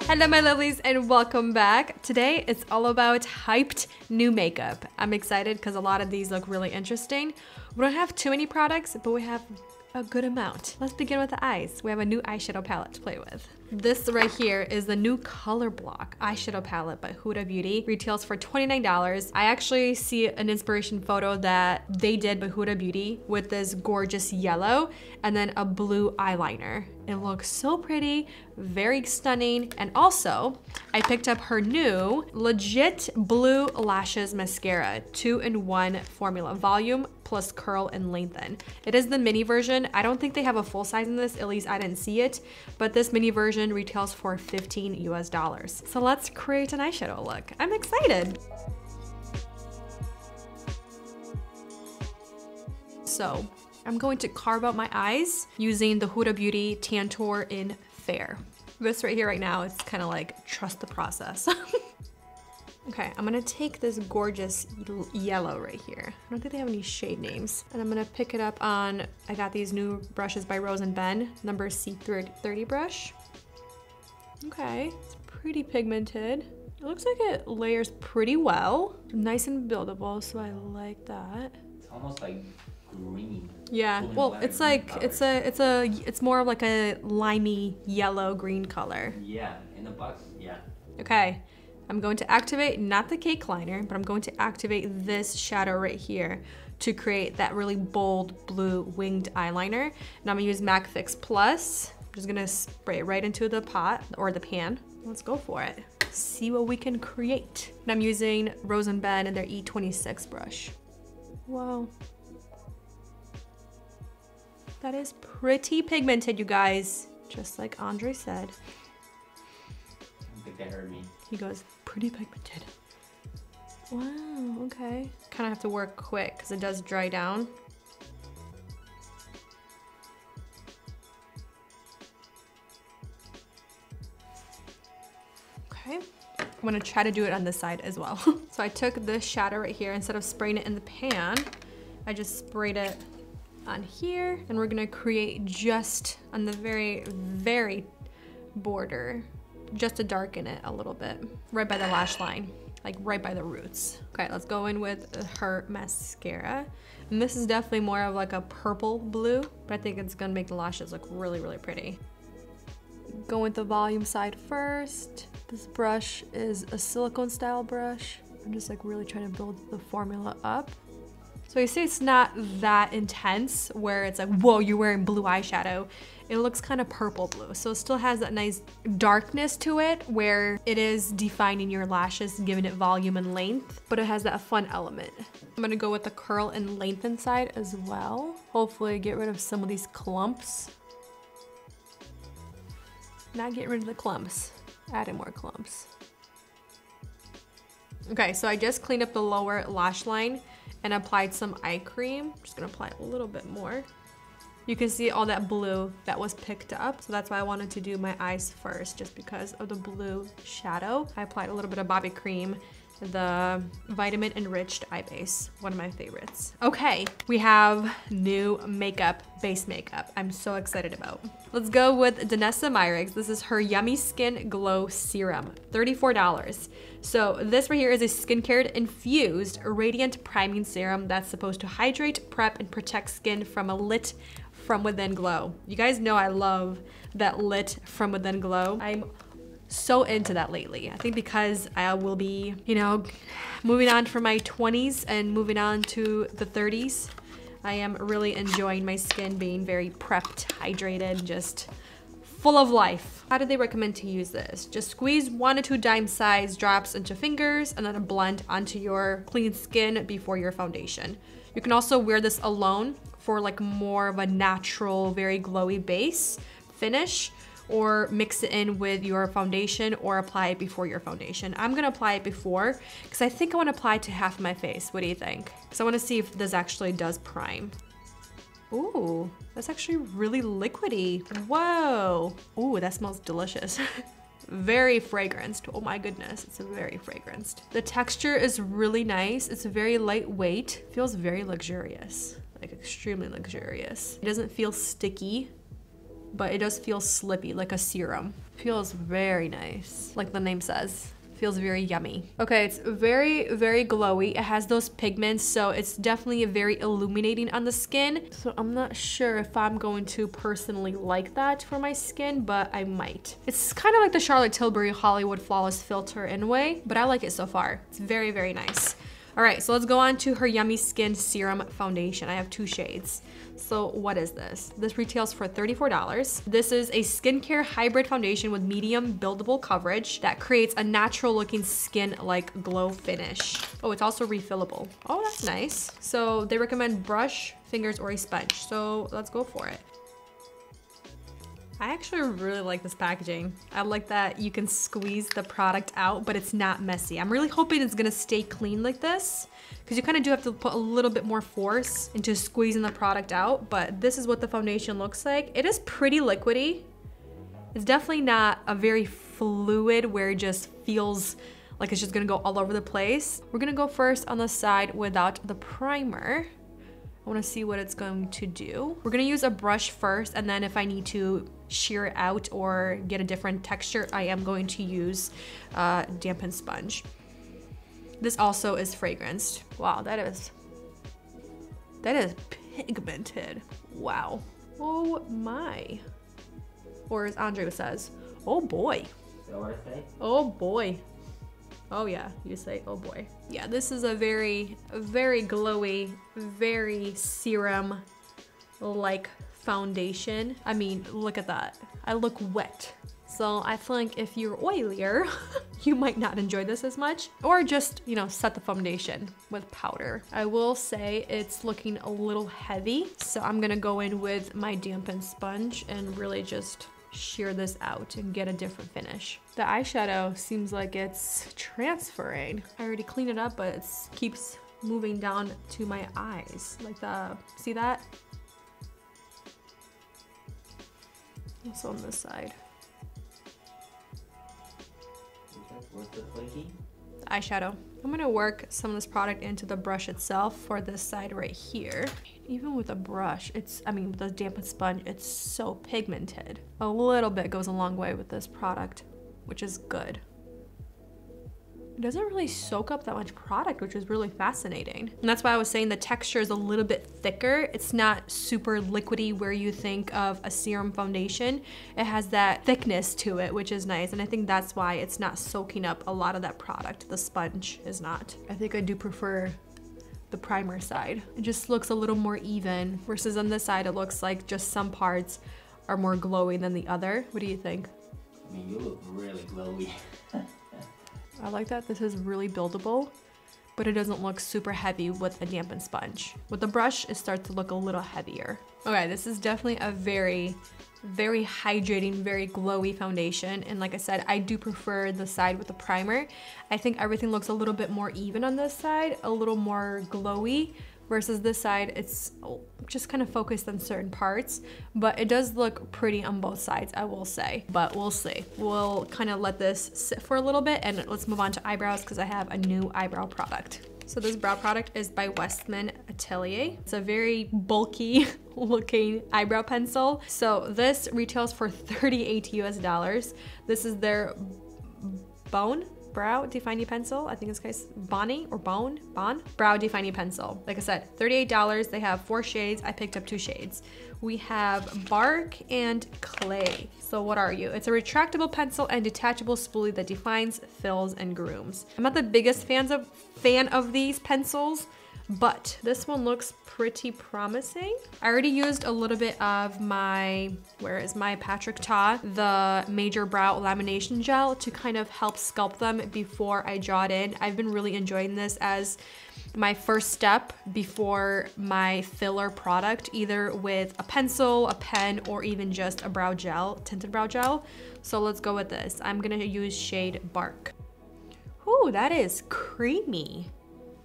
Hello my lovelies and welcome back. Today it's all about hyped new makeup. I'm excited because a lot of these look really interesting. We don't have too many products, but we have a good amount. Let's begin with the eyes. We have a new eyeshadow palette to play with. This right here is the new Color Block eyeshadow palette by Huda Beauty. Retails for $29. I actually see an inspiration photo that they did by Huda Beauty with this gorgeous yellow and then a blue eyeliner. It looks so pretty, very stunning. And also, I picked up her new Legit Blue Lashes Mascara 2-in-1 formula, volume plus curl and lengthen. It is the mini version. I don't think they have a full size in this, at least I didn't see it, but this mini version retails for $15 US. So let's create an eyeshadow look. I'm excited. So I'm going to carve out my eyes using the Huda Beauty Tantour in Fair. This right here right now, it's kind of like trust the process. Okay, I'm gonna take this gorgeous yellow right here. I don't think they have any shade names. And I'm gonna pick it up on, I got these new brushes by Rose & Ben, number C30 brush. Okay, it's pretty pigmented. It looks like it layers pretty well. Nice and buildable, so I like that. It's almost like green. Yeah, well, it's like, it's more of like a limey yellow green color. Yeah, in the box, yeah. Okay. I'm going to activate, not the cake liner, but I'm going to activate this shadow right here to create that really bold blue winged eyeliner. And I'm gonna use MAC Fix Plus. I'm just gonna spray it right into the pot or the pan. Let's go for it. See what we can create. And I'm using Rose & Ben and their E26 brush. Wow. That is pretty pigmented, you guys. Just like Andre said. I think they heard me. He goes, pretty pigmented. Wow, okay. Kind of have to work quick because it does dry down. Okay, I'm gonna try to do it on this side as well. So I took this shadow right here, instead of spraying it in the pan, I just sprayed it on here, and we're gonna create just on the very, very border, just to darken it a little bit, right by the lash line, like right by the roots. Okay, let's go in with her mascara. And this is definitely more of like a purple blue, but I think it's gonna make the lashes look really, really pretty. Go with the volume side first. This brush is a silicone style brush. I'm just like really trying to build the formula up. So you see it's not that intense where it's like, whoa, you're wearing blue eyeshadow. It looks kind of purple blue. So it still has that nice darkness to it where it is defining your lashes, giving it volume and length, but it has that fun element. I'm gonna go with the curl and lengthen side as well. Hopefully get rid of some of these clumps. Not get rid of the clumps, adding more clumps. Okay, so I just cleaned up the lower lash line and applied some eye cream. I'm just gonna apply a little bit more. You can see all that blue that was picked up. So that's why I wanted to do my eyes first, just because of the blue shadow. I applied a little bit of Bobbi Cream, the Vitamin Enriched Eye Base, one of my favorites. Okay, we have new makeup, base makeup. I'm so excited about. Let's go with Danessa Myricks. This is her Yummy Skin Glow Serum, $34. So this right here is a skincare infused radiant priming serum that's supposed to hydrate, prep, and protect skin from a lit from within glow. You guys know I love that lit from within glow. I'm so into that lately. I think because I will be, you know, moving on from my 20s and moving on to the 30s. I am really enjoying my skin being very prepped, hydrated, just full of life. How do they recommend to use this? Just squeeze 1 to 2 dime-sized drops into fingers and then blend onto your clean skin before your foundation. You can also wear this alone for like more of a natural, very glowy base finish, or mix it in with your foundation or apply it before your foundation. I'm gonna apply it before because I think I wanna apply it to half of my face. What do you think? Because I wanna see if this actually does prime. Ooh, that's actually really liquidy. Whoa. Ooh, that smells delicious. Very fragranced. Oh my goodness, it's very fragranced. The texture is really nice. It's very lightweight. Feels very luxurious, like extremely luxurious. It doesn't feel sticky. but it does feel slippy, like a serum. Feels very nice, like the name says. Feels very yummy. Okay, it's very, very glowy. It has those pigments, so it's definitely very illuminating on the skin. So I'm not sure if I'm going to personally like that for my skin, but I might. It's kind of like the Charlotte Tilbury Hollywood Flawless Filter in a way, but I like it so far. It's very, very nice. All right, so let's go on to her Yummy Skin Serum Foundation. I have 2 shades. So what is this? This retails for $34. This is a skincare hybrid foundation with medium buildable coverage that creates a natural looking skin-like glow finish. Oh, it's also refillable. Oh, that's nice. So they recommend brush, fingers, or a sponge. So let's go for it. I actually really like this packaging. I like that you can squeeze the product out, but it's not messy. I'm really hoping it's gonna stay clean like this, because you kind of do have to put a little bit more force into squeezing the product out, but this is what the foundation looks like. It is pretty liquidy. It's definitely not a very fluid where it just feels like it's just gonna go all over the place. We're gonna go first on the side without the primer. I wanna see what it's going to do. We're gonna use a brush first, and then if I need to shear it out or get a different texture, I am going to use a dampened sponge. This also is fragranced. Wow, that is pigmented. Wow. Oh my. Or as Andre says, oh boy. Is that what I say? Oh boy. Oh yeah, you say, oh boy. Yeah, this is a very, very glowy, very serum-like foundation. I mean, look at that. I look wet. So I think if you're oilier, you might not enjoy this as much, or just, you know, set the foundation with powder. I will say it's looking a little heavy, so I'm gonna go in with my dampened sponge and really just shear this out and get a different finish. The eyeshadow seems like it's transferring. I already cleaned it up, but it keeps moving down to my eyes. Like see that? Also on this side. What's the flaky? Eyeshadow. I'm gonna work some of this product into the brush itself for this side right here. Even with a brush, with a dampened sponge, it's so pigmented. A little bit goes a long way with this product, which is good. It doesn't really soak up that much product, which is really fascinating. And that's why I was saying the texture is a little bit thicker. It's not super liquidy where you think of a serum foundation. It has that thickness to it, which is nice. And I think that's why it's not soaking up a lot of that product. The sponge is not. I think I do prefer the primer side. It just looks a little more even, versus on this side, it looks like just some parts are more glowy than the other. What do you think? I mean, you look really glowy. I like that this is really buildable, but it doesn't look super heavy with a dampened sponge. With the brush, it starts to look a little heavier. Okay, this is definitely a very, very hydrating, very glowy foundation. And like I said, I do prefer the side with the primer. I think everything looks a little bit more even on this side, a little more glowy, versus this side, it's just kind of focused on certain parts, but it does look pretty on both sides, I will say, but we'll see. We'll kind of let this sit for a little bit, and let's move on to eyebrows because I have a new eyebrow product. So this brow product is by Westman Atelier. It's a very bulky looking eyebrow pencil. So this retails for $38 US. This is their Brow Defining Pencil. I think it's guys Bonnie or Bon Brow Defining Pencil. Like I said, $38. They have 4 shades. I picked up 2 shades. We have Bark and Clay. So what are you? It's a retractable pencil and detachable spoolie that defines, fills, and grooms. I'm not the biggest fan of these pencils, but this one looks pretty promising. I already used a little bit of my, where is my Patrick Ta, the Major Brow Lamination Gel, to kind of help sculpt them before I draw it in. I've been really enjoying this as my first step before my filler product, either with a pencil, a pen, or even just a brow gel, tinted brow gel. So let's go with this. I'm gonna use shade Bark. Ooh, that is creamy,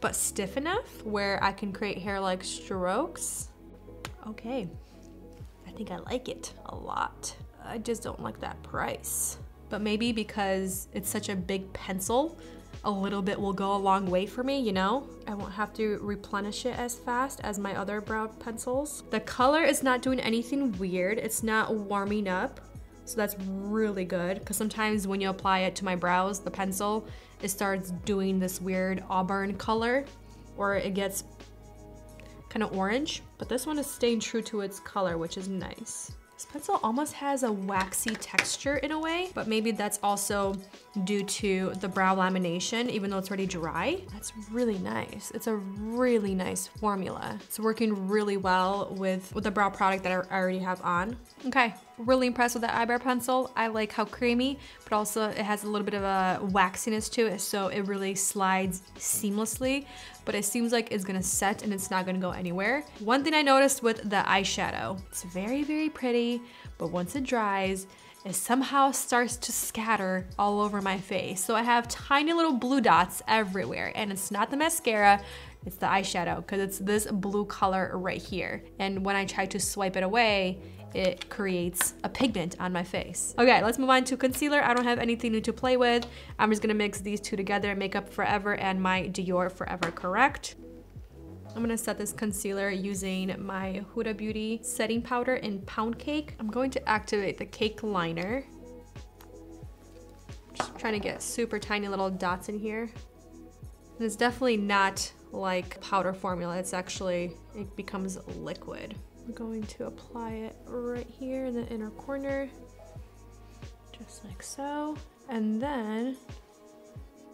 but stiff enough where I can create hair-like strokes. Okay, I think I like it a lot. I just don't like that price. But maybe because it's such a big pencil, a little bit will go a long way for me, you know? I won't have to replenish it as fast as my other brow pencils. The color is not doing anything weird. It's not warming up. So that's really good, because sometimes when you apply it to my brows, the pencil, it starts doing this weird auburn color, or it gets kind of orange. But this one is staying true to its color, which is nice. This pencil almost has a waxy texture in a way, but maybe that's also due to the brow lamination, even though it's already dry. That's really nice. It's a really nice formula. It's working really well with the brow product that I already have on. Okay, really impressed with that eyebrow pencil. I like how creamy, but also it has a little bit of a waxiness to it, so it really slides seamlessly, but it seems like it's gonna set and it's not gonna go anywhere. One thing I noticed with the eyeshadow, it's very, very pretty, but once it dries, it somehow starts to scatter all over my face. So I have tiny little blue dots everywhere, and it's not the mascara, it's the eyeshadow, because it's this blue color right here. And when I try to swipe it away, it creates a pigment on my face. Okay, let's move on to concealer. I don't have anything new to play with. I'm just gonna mix these two together, Makeup Forever and my Dior Forever Correct. I'm gonna set this concealer using my Huda Beauty setting powder in Pound Cake. I'm going to activate the cake liner. Just trying to get super tiny little dots in here. And it's definitely not like powder formula. It's actually, it becomes liquid. I'm going to apply it right here in the inner corner, just like so. And then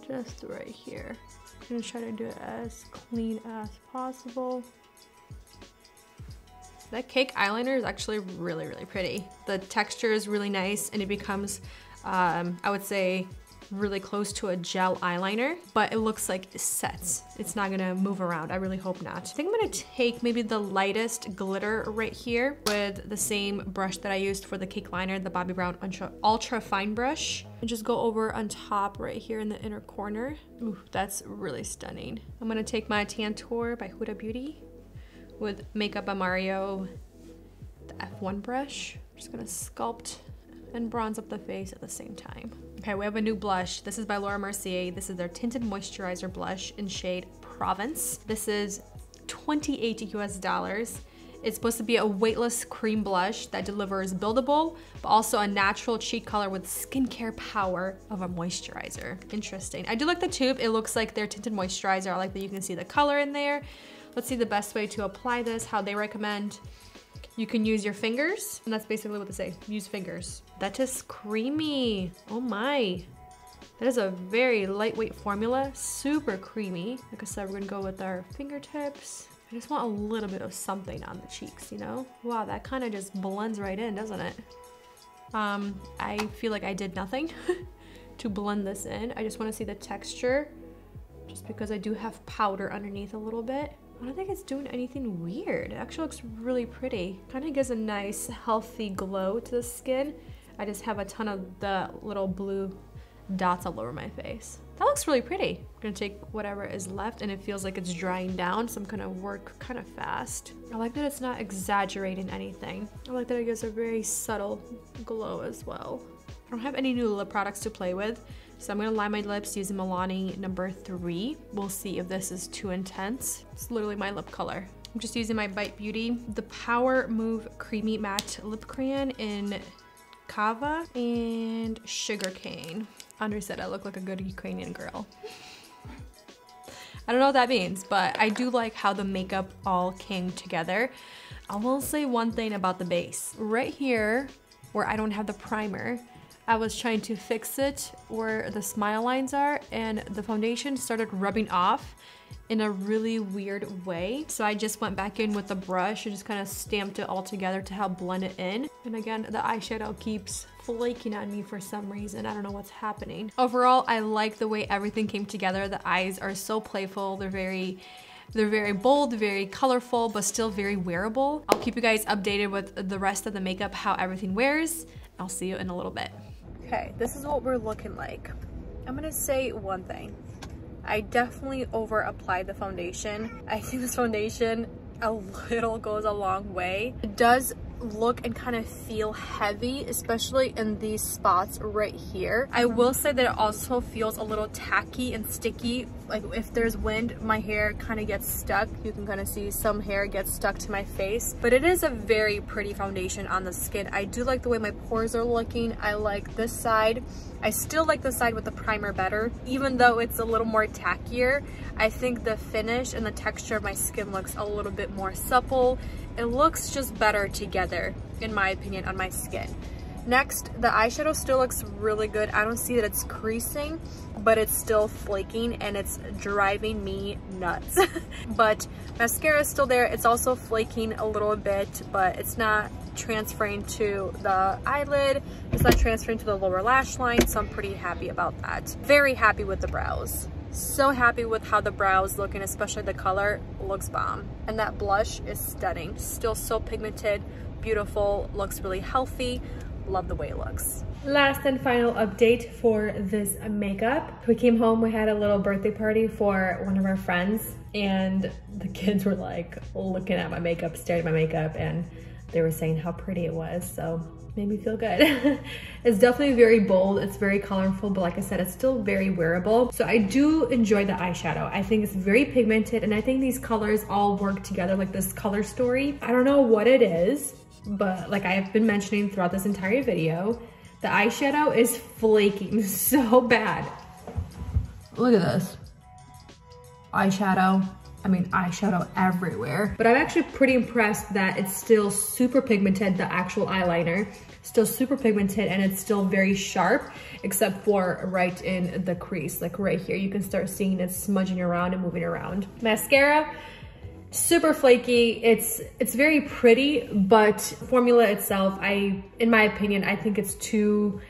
just right here. I'm gonna try to do it as clean as possible. That cake eyeliner is actually really, really pretty. The texture is really nice, and it becomes, I would say, really close to a gel eyeliner, but it looks like it sets. It's not gonna move around. I really hope not. I think I'm gonna take maybe the lightest glitter right here with the same brush that I used for the cake liner, the Bobbi Brown Ultra Fine brush, and just go over on top right here in the inner corner. Ooh, that's really stunning. I'm gonna take my Tantour by Huda Beauty with Makeup by Mario, the F1 brush. I'm just gonna sculpt and bronze up the face at the same time. Okay, we have a new blush. This is by Laura Mercier. This is their Tinted Moisturizer blush in shade Provence. This is $28 US. It's supposed to be a weightless cream blush that delivers buildable, but also a natural cheek color with skincare power of a moisturizer. Interesting. I do like the tube. It looks like their tinted moisturizer. I like that you can see the color in there. Let's see the best way to apply this, how they recommend. You can use your fingers, and that's basically what they say, use fingers. That is creamy, oh my. That is a very lightweight formula, super creamy. Like I said, we're gonna go with our fingertips. I just want a little bit of something on the cheeks, you know? Wow, that kind of just blends right in, doesn't it? I feel like I did nothing to blend this in. I just wanna see the texture, just because I do have powder underneath a little bit. I don't think it's doing anything weird. It actually looks really pretty. Kind of gives a nice, healthy glow to the skin. I just have a ton of the little blue dots all over my face. That looks really pretty. I'm gonna take whatever is left, and it feels like it's drying down, so I'm gonna work kind of fast. I like that it's not exaggerating anything. I like that it gives a very subtle glow as well. I don't have any new lip products to play with, so I'm gonna line my lips using Milani number 3. We'll see if this is too intense. It's literally my lip color. I'm just using my Bite Beauty, the Power Move Creamy Matte Lip Crayon in Kava and Sugarcane. Andre said I look like a good Ukrainian girl. I don't know what that means, but I do like how the makeup all came together. I will say one thing about the base. Right here, where I don't have the primer, I was trying to fix it where the smile lines are, and the foundation started rubbing off in a really weird way. So I just went back in with the brush and just kind of stamped it all together to help blend it in. And again, the eyeshadow keeps flaking on me for some reason. I don't know what's happening. Overall, I like the way everything came together. The eyes are so playful. They're very bold, very colorful, but still very wearable. I'll keep you guys updated with the rest of the makeup, how everything wears. I'll see you in a little bit. Okay, this is what we're looking like. I'm gonna say one thing. I definitely over applied the foundation. I think this foundation a little goes a long way. It does look and kind of feel heavy, especially in these spots right here. I will say that it also feels a little tacky and sticky. Like if there's wind, my hair kind of gets stuck. You can kind of see some hair gets stuck to my face, but it is a very pretty foundation on the skin. I do like the way my pores are looking. I like this side. I still like the side with the primer better, even though it's a little more tackier. I think the finish and the texture of my skin looks a little bit more supple. It looks just better together, in my opinion, on my skin. Next, the eyeshadow still looks really good. I don't see that it's creasing, but it's still flaking and it's driving me nuts. But mascara is still there. It's also flaking a little bit, but it's not transferring to the eyelid. It's not transferring to the lower lash line, so I'm pretty happy about that. Very happy with the brows. So happy with how the brows look, and especially the color looks bomb. And that blush is stunning. Still so pigmented, beautiful, looks really healthy. Love the way it looks. Last and final update for this makeup. We came home, we had a little birthday party for one of our friends, and the kids were like looking at my makeup, staring at my makeup, and they were saying how pretty it was, so made me feel good. It's definitely very bold, it's very colorful, but like I said, it's still very wearable. So I do enjoy the eyeshadow. I think it's very pigmented, and I think these colors all work together, like this color story. I don't know what it is, but like I've been mentioning throughout this entire video, the eyeshadow is flaking so bad. Look at this. Eyeshadow everywhere. But I'm actually pretty impressed that it's still super pigmented, the actual eyeliner. Still super pigmented, and it's still very sharp, except for right in the crease. Like right here, you can start seeing it smudging around and moving around. Mascara, super flaky. It's very pretty, but formula itself, in my opinion, I think it's too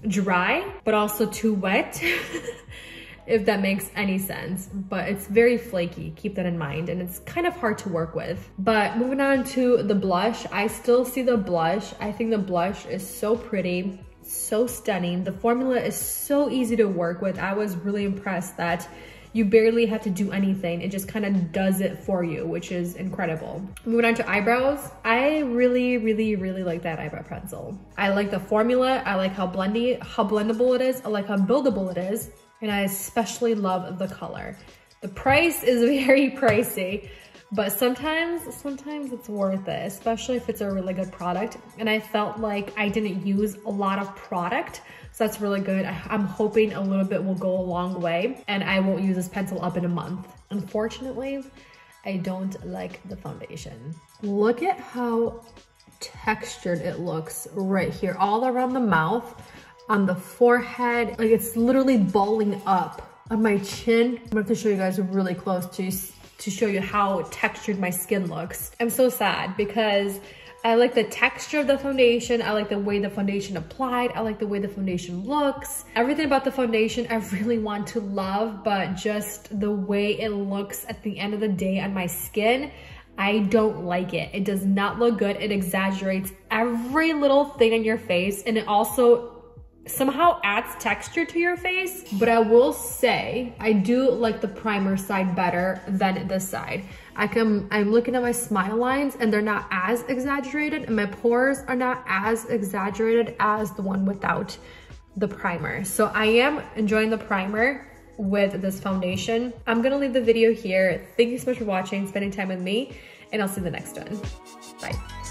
dry, but also too wet. If that makes any sense, but it's very flaky, keep that in mind, and it's kind of hard to work with. But moving on to the blush, I still see the blush. I think the blush is so pretty, so stunning. The formula is so easy to work with. I was really impressed that you barely have to do anything. It just kind of does it for you, which is incredible. Moving on to eyebrows, I really like that eyebrow pencil. I like the formula. I like how blendable it is. I like how buildable it is. And I especially love the color. The price is very pricey, but sometimes it's worth it, especially if it's a really good product. And I felt like I didn't use a lot of product, so that's really good. I'm hoping a little bit will go a long way, and I won't use this pencil up in a month. Unfortunately, I don't like the foundation. Look at how textured it looks right here, all around the mouth, on the forehead. Like it's literally balling up on my chin. I'm gonna have to show you guys really close to show you how textured my skin looks. I'm so sad because I like the texture of the foundation. I like the way the foundation applied. I like the way the foundation looks. Everything about the foundation I really want to love, but just the way it looks at the end of the day on my skin, I don't like it. It does not look good. It exaggerates every little thing on your face, and it also somehow adds texture to your face. But I will say I do like the primer side better than this side. I'm looking at my smile lines, and they're not as exaggerated, and my pores are not as exaggerated as the one without the primer. So I am enjoying the primer with this foundation. I'm gonna leave the video here. Thank you so much for watching, spending time with me, and I'll see you in the next one. Bye.